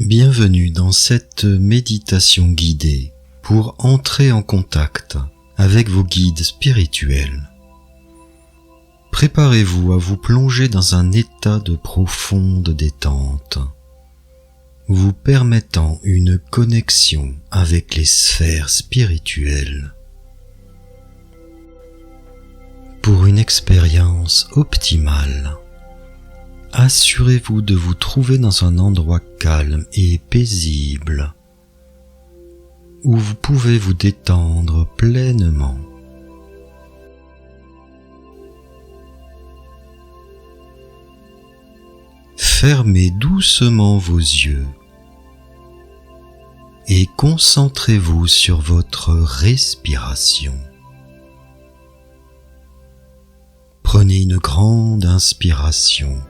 Bienvenue dans cette méditation guidée pour entrer en contact avec vos guides spirituels. Préparez-vous à vous plonger dans un état de profonde détente, vous permettant une connexion avec les sphères spirituelles. Pour une expérience optimale, assurez-vous de vous trouver dans un endroit calme et paisible où vous pouvez vous détendre pleinement. Fermez doucement vos yeux et concentrez-vous sur votre respiration. Prenez une grande inspiration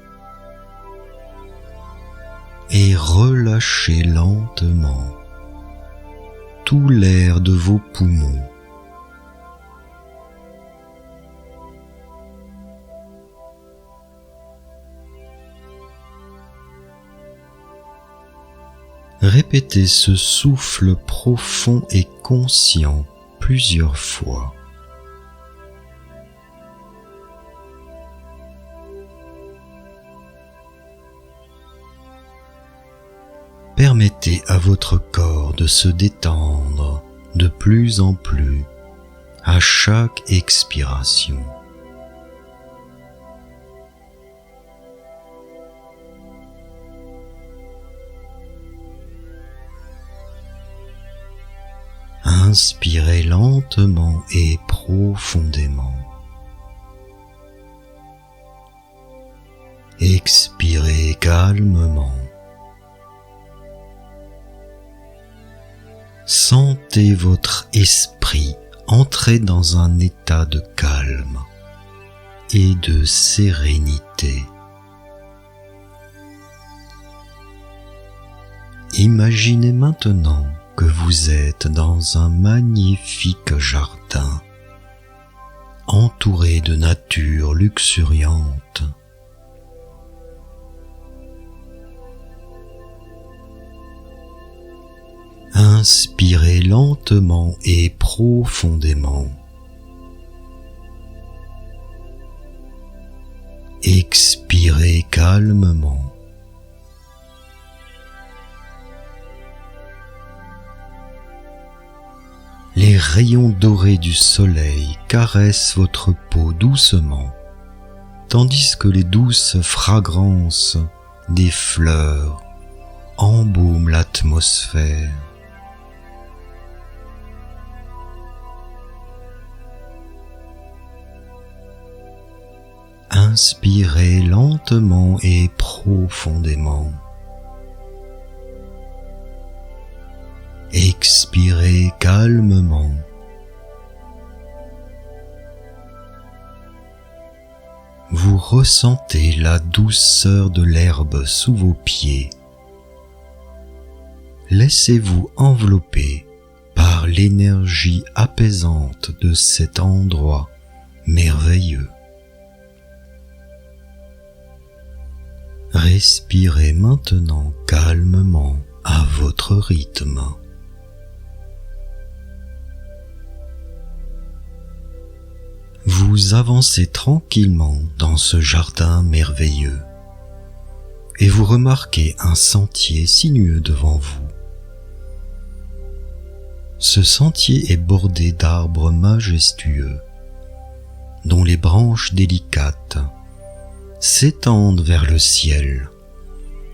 et relâchez lentement tout l'air de vos poumons. Répétez ce souffle profond et conscient plusieurs fois. Permettez à votre corps de se détendre de plus en plus à chaque expiration. Inspirez lentement et profondément. Expirez calmement. Sentez votre esprit entrer dans un état de calme et de sérénité. Imaginez maintenant que vous êtes dans un magnifique jardin, entouré de nature luxuriante. Inspirez lentement et profondément. Expirez calmement. Les rayons dorés du soleil caressent votre peau doucement, tandis que les douces fragrances des fleurs embaument l'atmosphère. Inspirez lentement et profondément. Expirez calmement. Vous ressentez la douceur de l'herbe sous vos pieds. Laissez-vous envelopper par l'énergie apaisante de cet endroit merveilleux. Respirez maintenant calmement à votre rythme. Vous avancez tranquillement dans ce jardin merveilleux et vous remarquez un sentier sinueux devant vous. Ce sentier est bordé d'arbres majestueux dont les branches délicates s'étendent vers le ciel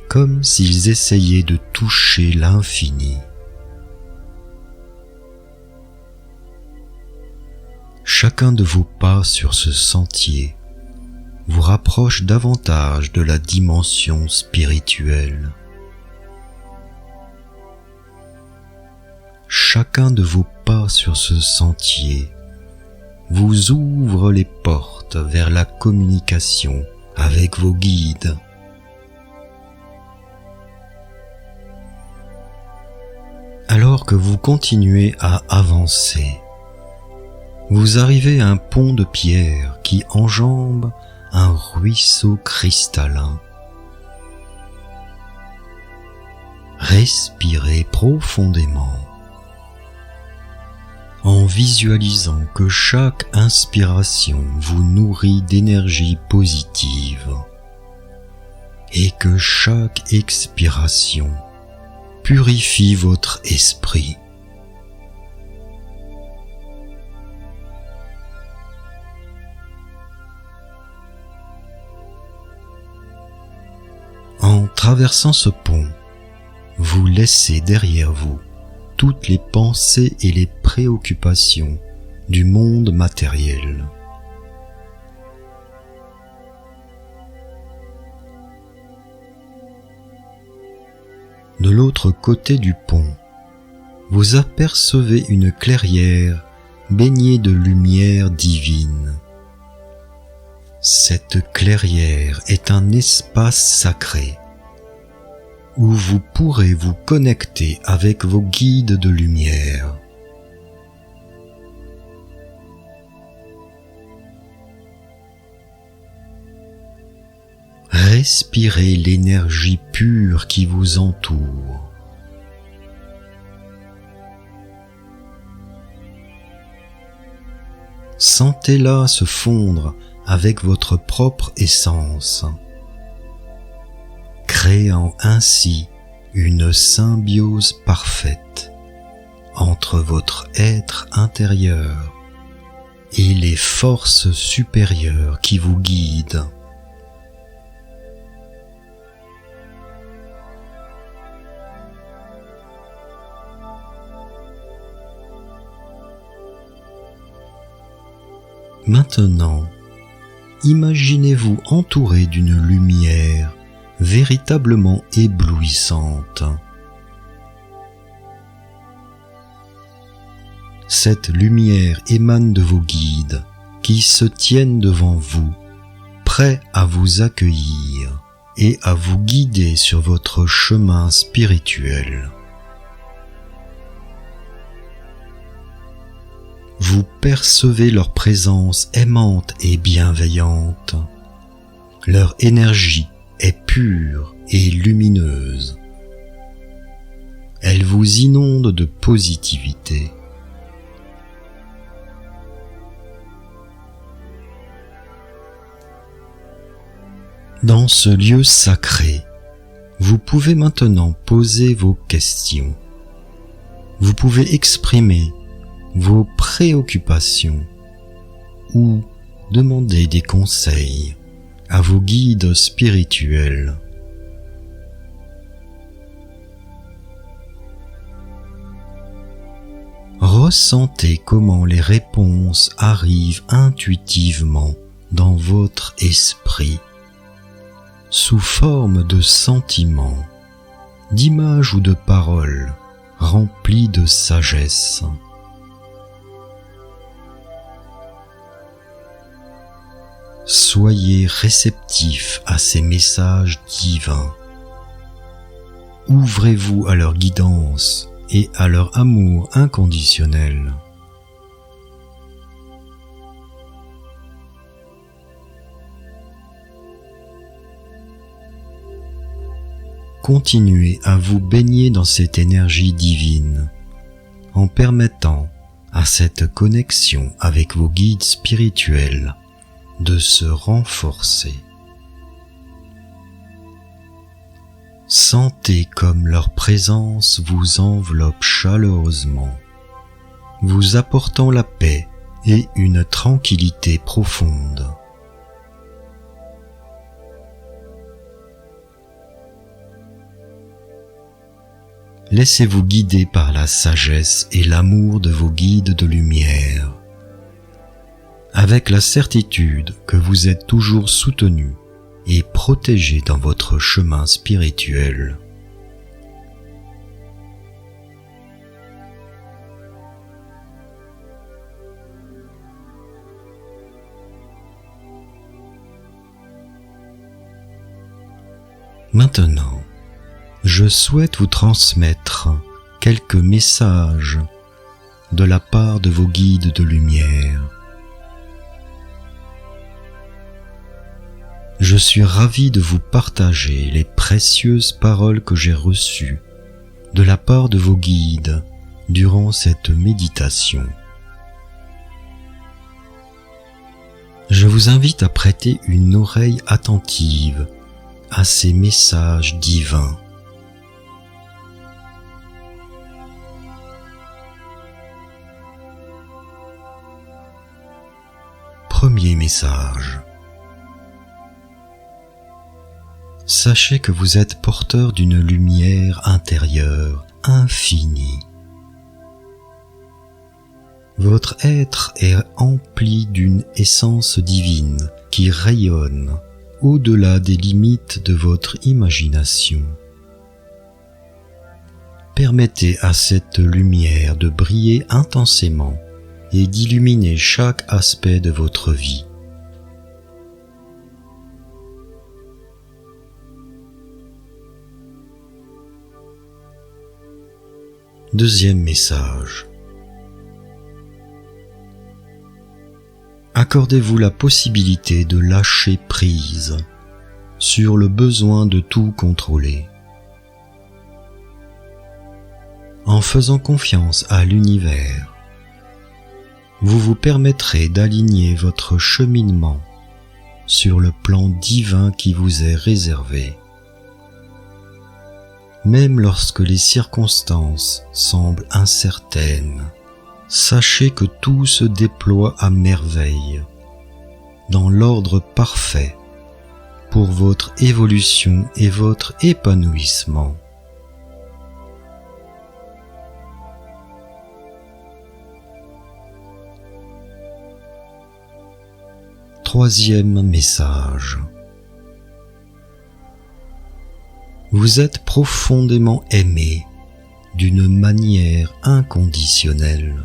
comme s'ils essayaient de toucher l'infini. Chacun de vos pas sur ce sentier vous rapproche davantage de la dimension spirituelle. Chacun de vos pas sur ce sentier vous ouvre les portes vers la communication avec vos guides. Alors que vous continuez à avancer, vous arrivez à un pont de pierre qui enjambe un ruisseau cristallin. Respirez profondément en visualisant que chaque inspiration vous nourrit d'énergie positive et que chaque expiration purifie votre esprit. En traversant ce pont, vous laissez derrière vous toutes les pensées et les préoccupations du monde matériel. De l'autre côté du pont, vous apercevez une clairière baignée de lumière divine. Cette clairière est un espace sacré où vous pourrez vous connecter avec vos guides de lumière. Respirez l'énergie pure qui vous entoure. Sentez-la se fondre avec votre propre essence, créant ainsi une symbiose parfaite entre votre être intérieur et les forces supérieures qui vous guident. Maintenant, imaginez-vous entouré d'une lumière véritablement éblouissante. Cette lumière émane de vos guides qui se tiennent devant vous, prêts à vous accueillir et à vous guider sur votre chemin spirituel. Vous percevez leur présence aimante et bienveillante. Leur énergie est pure et lumineuse. Elle vous inonde de positivité. Dans ce lieu sacré, vous pouvez maintenant poser vos questions. Vous pouvez exprimer vos préoccupations ou demander des conseils à vos guides spirituels. Ressentez comment les réponses arrivent intuitivement dans votre esprit, sous forme de sentiments, d'images ou de paroles remplies de sagesse. Soyez réceptifs à ces messages divins. Ouvrez-vous à leur guidance et à leur amour inconditionnel. Continuez à vous baigner dans cette énergie divine, en permettant à cette connexion avec vos guides spirituels de se renforcer. Sentez comme leur présence vous enveloppe chaleureusement, vous apportant la paix et une tranquillité profonde. Laissez-vous guider par la sagesse et l'amour de vos guides de lumière, avec la certitude que vous êtes toujours soutenu et protégé dans votre chemin spirituel. Maintenant, je souhaite vous transmettre quelques messages de la part de vos guides de lumière. Je suis ravi de vous partager les précieuses paroles que j'ai reçues de la part de vos guides durant cette méditation. Je vous invite à prêter une oreille attentive à ces messages divins. Premier message. Sachez que vous êtes porteur d'une lumière intérieure infinie. Votre être est empli d'une essence divine qui rayonne au-delà des limites de votre imagination. Permettez à cette lumière de briller intensément et d'illuminer chaque aspect de votre vie. Deuxième message. Accordez-vous la possibilité de lâcher prise sur le besoin de tout contrôler. En faisant confiance à l'univers, vous vous permettrez d'aligner votre cheminement sur le plan divin qui vous est réservé. Même lorsque les circonstances semblent incertaines, sachez que tout se déploie à merveille, dans l'ordre parfait, pour votre évolution et votre épanouissement. Troisième message. Vous êtes profondément aimé d'une manière inconditionnelle.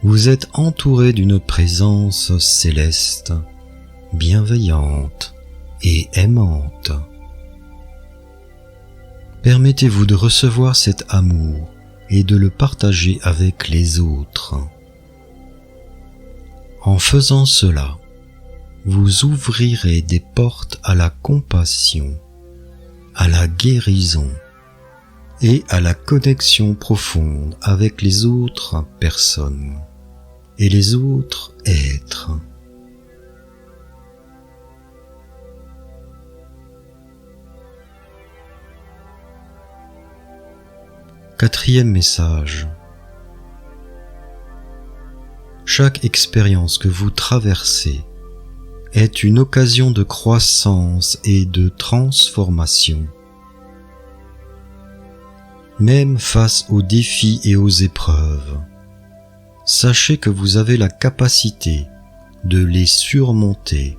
Vous êtes entouré d'une présence céleste, bienveillante et aimante. Permettez-vous de recevoir cet amour et de le partager avec les autres. En faisant cela, vous ouvrirez des portes à la compassion, à la guérison et à la connexion profonde avec les autres personnes et les autres êtres. Quatrième message. Chaque expérience que vous traversez est une occasion de croissance et de transformation. Même face aux défis et aux épreuves, sachez que vous avez la capacité de les surmonter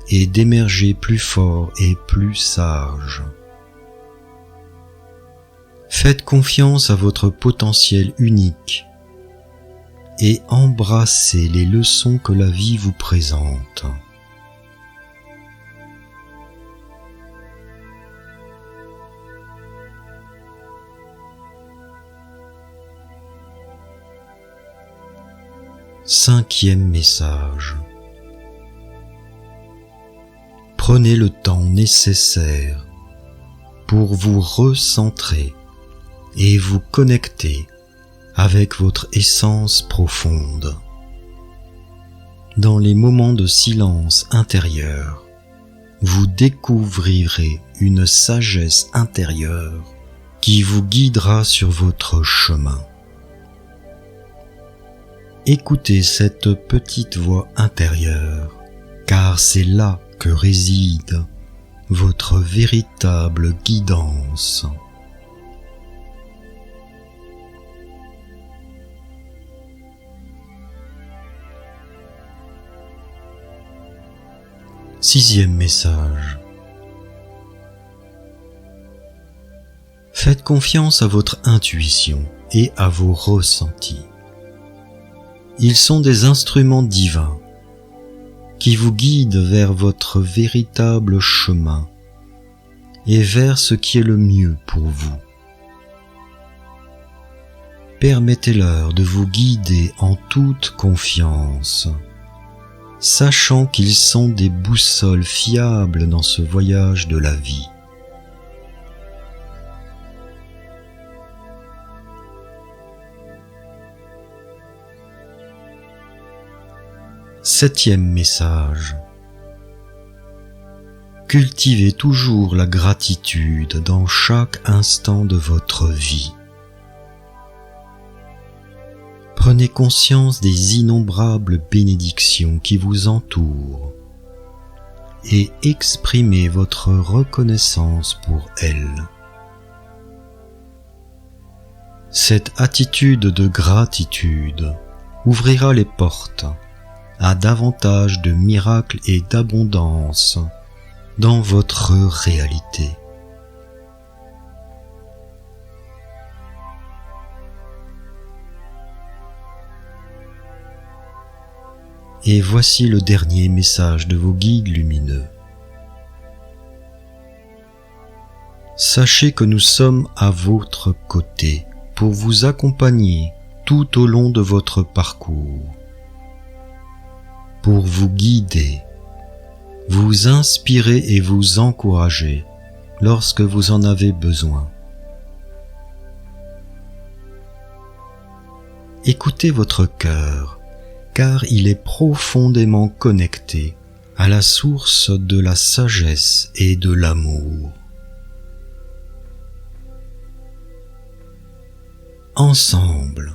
et d'émerger plus fort et plus sage. Faites confiance à votre potentiel unique et embrassez les leçons que la vie vous présente. Cinquième message. Prenez le temps nécessaire pour vous recentrer et vous connecter avec votre essence profonde. Dans les moments de silence intérieur, vous découvrirez une sagesse intérieure qui vous guidera sur votre chemin. Écoutez cette petite voix intérieure, car c'est là que réside votre véritable guidance. Sixième message. Faites confiance à votre intuition et à vos ressentis. Ils sont des instruments divins qui vous guident vers votre véritable chemin et vers ce qui est le mieux pour vous. Permettez-leur de vous guider en toute confiance, sachant qu'ils sont des boussoles fiables dans ce voyage de la vie. Septième message. Cultivez toujours la gratitude dans chaque instant de votre vie. Prenez conscience des innombrables bénédictions qui vous entourent et exprimez votre reconnaissance pour elles. Cette attitude de gratitude ouvrira les portes à davantage de miracles et d'abondance dans votre réalité. Et voici le dernier message de vos guides lumineux. Sachez que nous sommes à votre côté pour vous accompagner tout au long de votre parcours, pour vous guider, vous inspirer et vous encourager lorsque vous en avez besoin. Écoutez votre cœur, car il est profondément connecté à la source de la sagesse et de l'amour. Ensemble,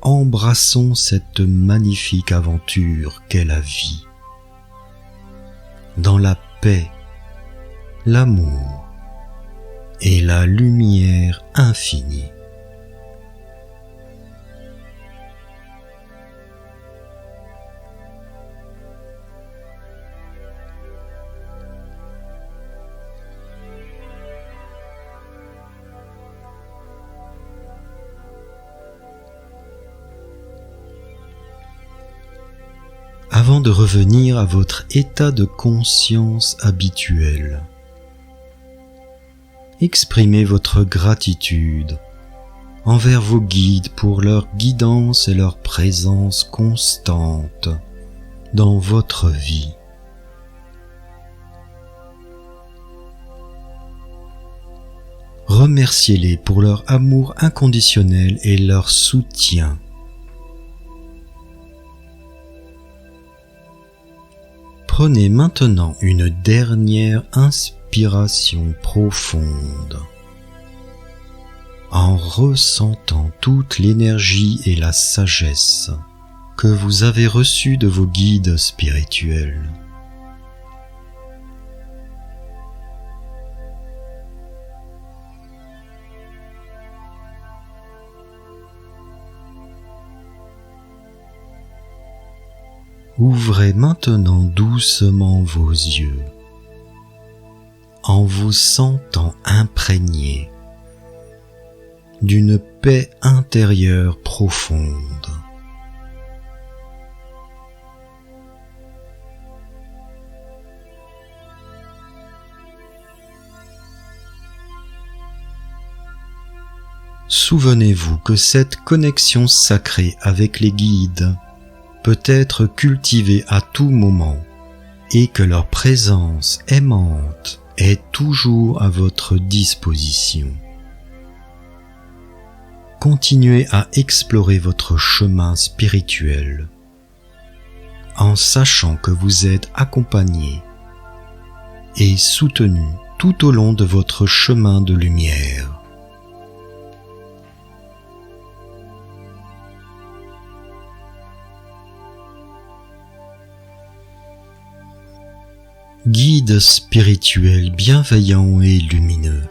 embrassons cette magnifique aventure qu'est la vie, dans la paix, l'amour et la lumière infinie. Avant de revenir à votre état de conscience habituel, exprimez votre gratitude envers vos guides pour leur guidance et leur présence constante dans votre vie. Remerciez-les pour leur amour inconditionnel et leur soutien. Prenez maintenant une dernière inspiration profonde en ressentant toute l'énergie et la sagesse que vous avez reçue de vos guides spirituels. Ouvrez maintenant doucement vos yeux, en vous sentant imprégné d'une paix intérieure profonde. Souvenez-vous que cette connexion sacrée avec les guides peut être cultivée à tout moment et que leur présence aimante est toujours à votre disposition. Continuez à explorer votre chemin spirituel en sachant que vous êtes accompagné et soutenu tout au long de votre chemin de lumière. Guide spirituel bienveillant et lumineux,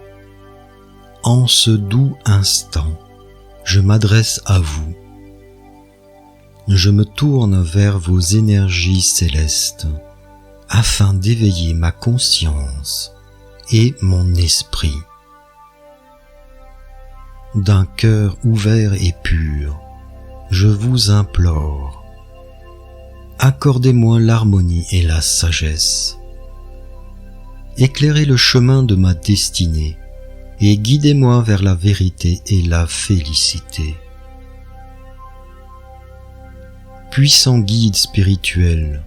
en ce doux instant, je m'adresse à vous. Je me tourne vers vos énergies célestes afin d'éveiller ma conscience et mon esprit. D'un cœur ouvert et pur, je vous implore, accordez-moi l'harmonie et la sagesse. Éclairez le chemin de ma destinée et guidez-moi vers la vérité et la félicité. Puissant guide spirituel,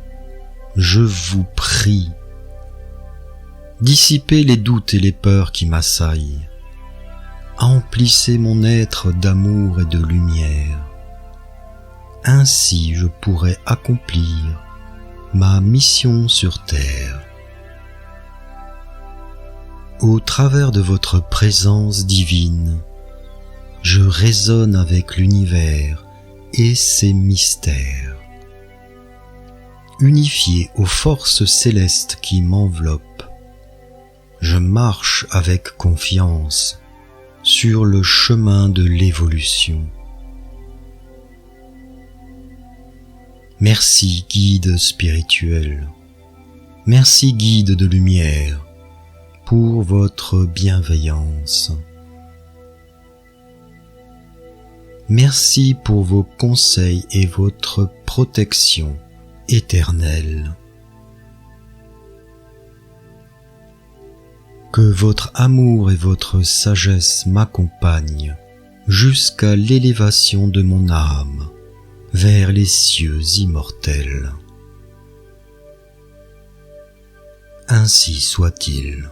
je vous prie, dissipez les doutes et les peurs qui m'assaillent, emplissez mon être d'amour et de lumière. Ainsi je pourrai accomplir ma mission sur terre. Au travers de votre présence divine, je résonne avec l'univers et ses mystères. Unifié aux forces célestes qui m'enveloppent, je marche avec confiance sur le chemin de l'évolution. Merci guide spirituel, merci guide de lumière, pour votre bienveillance. Merci pour vos conseils et votre protection éternelle. Que votre amour et votre sagesse m'accompagnent jusqu'à l'élévation de mon âme vers les cieux immortels. Ainsi soit-il.